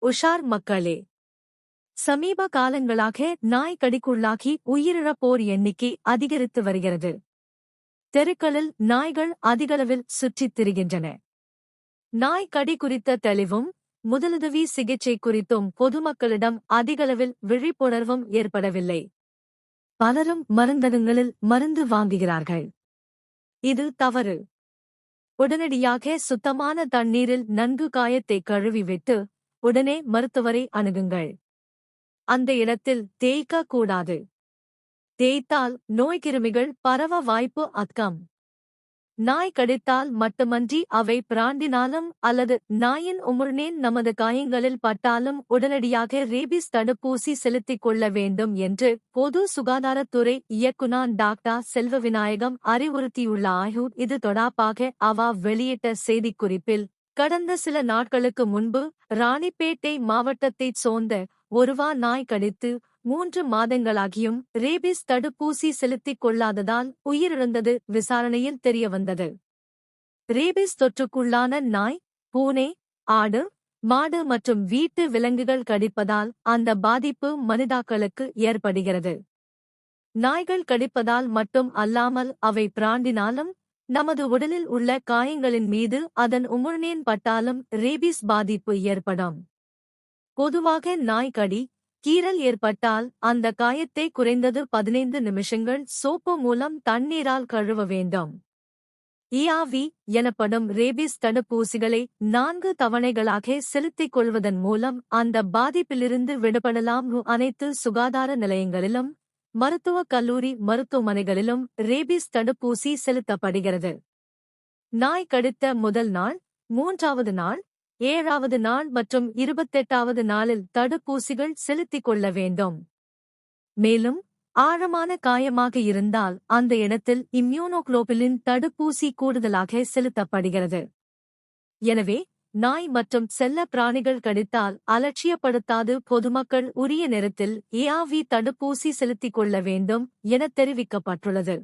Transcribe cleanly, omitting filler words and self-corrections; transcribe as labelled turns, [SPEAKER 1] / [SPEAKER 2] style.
[SPEAKER 1] உஷார் மக்களே! சமீப காலங்களாக நாய் கடிக்குள்ளாகி உயிரிழப்போர் எண்ணிக்கை அதிகரித்து வருகிறது. தெருக்களில் நாய்கள் அதிகளவில் சுற்றித் திரிகின்றன. நாய் கடி குறித்த தெளிவும் முதலுதவி சிகிச்சை குறித்தும் பொதுமக்களிடம் அதிகளவில் விழிப்புணர்வும் ஏற்படவில்லை. பலரும் மருந்தகங்களில் மருந்து வாங்குகிறார்கள். இது தவறு. உடனடியாக சுத்தமான தண்ணீரில் நன்கு காயத்தை கழுவிவிட்டு உடனே மருத்துவரை அணுகுங்கள். அந்த இடத்தில் தேய்க்க கூடாது. தேய்த்தால் நோய்க்கிருமிகள் பரவ வாய்ப்பு அதிகம். நாய் கடித்தால் மட்டுமன்றி அவை பிராண்டினாலும் அல்லது நாயின் உமிழ்நீர் நமது காயங்களில் பட்டாலும் உடனடியாக ரேபீஸ் தடுப்பூசி செலுத்திக் கொள்ள வேண்டும் என்று பொது சுகாதாரத்துறை இயக்குனர் டாக்டர் செல்வவிநாயகம் அறிவுறுத்தியுள்ளார். இது தொடர்பாக அவர் வெளியிட்ட செய்திக்குறிப்பில், கடந்த சில நாட்களுக்கு முன்பு ராணிப்பேட்டை மாவட்டத்தைச் சேர்ந்த ஒருவர் நாய் கடித்து 3 மாதங்களாகியும் ரேபீஸ் தடுப்பூசி செலுத்திக் கொள்ளாததால் உயிரிழந்தது விசாரணையில் தெரியவந்தது. ரேபீஸ் தொற்றுக்குள்ளான நாய், பூனை, ஆடு, மாடு மற்றும் வீட்டு விலங்குகள் கடிப்பதால் அந்த பாதிப்பு மனிதர்களுக்கு ஏற்படுகிறது. நாய்கள் கடிப்பதால் மட்டும் அல்லாமல் அவை பிராண்டினாலும் நமது உடலில் உள்ள காயங்களின் மீது அதன் உமிழ்நீர் பட்டாலும் ரேபீஸ் பாதிப்பு ஏற்படும். பொதுவாக நாய் கடி, கீறல் ஏற்பட்டால் அந்த காயத்தை குறைந்தது 15 நிமிஷங்கள் சோப்பு மூலம் தண்ணீரால் கழுவ வேண்டும். ERV எனப்படும் ரேபீஸ் தடுப்பூசிகளை 4 தவணைகளாக செலுத்திக் கொள்வதன் மூலம் அந்த பாதிப்பிலிருந்து விடுபடலாம். அனைத்து சுகாதார நிலையங்களிலும் மருத்துவக் கல்லூரி மருத்துவமனைகளிலும் ரேபீஸ் தடுப்பூசி செலுத்தப்படுகிறது. நாய் கடித்த முதல் நாள், 3வது நாள், 7வது நாள் மற்றும் 28வது நாளில் தடுப்பூசிகள் செலுத்திக் கொள்ள வேண்டும். மேலும் ஆழமான காயமாக இருந்தால் அந்த இடத்தில் இம்யூனோகுளோபுலின் தடுப்பூசி கூடுதலாக செலுத்தப்படுகிறது. எனவே நாய் மற்றும் செல்ல பிராணிகள் கடித்தால் அலட்சியப்படுத்தாது பொதுமக்கள் உரிய நேரத்தில் ERV தடுப்பூசி செலுத்திக் கொள்ள வேண்டும் என தெரிவிக்கப்பட்டுள்ளது.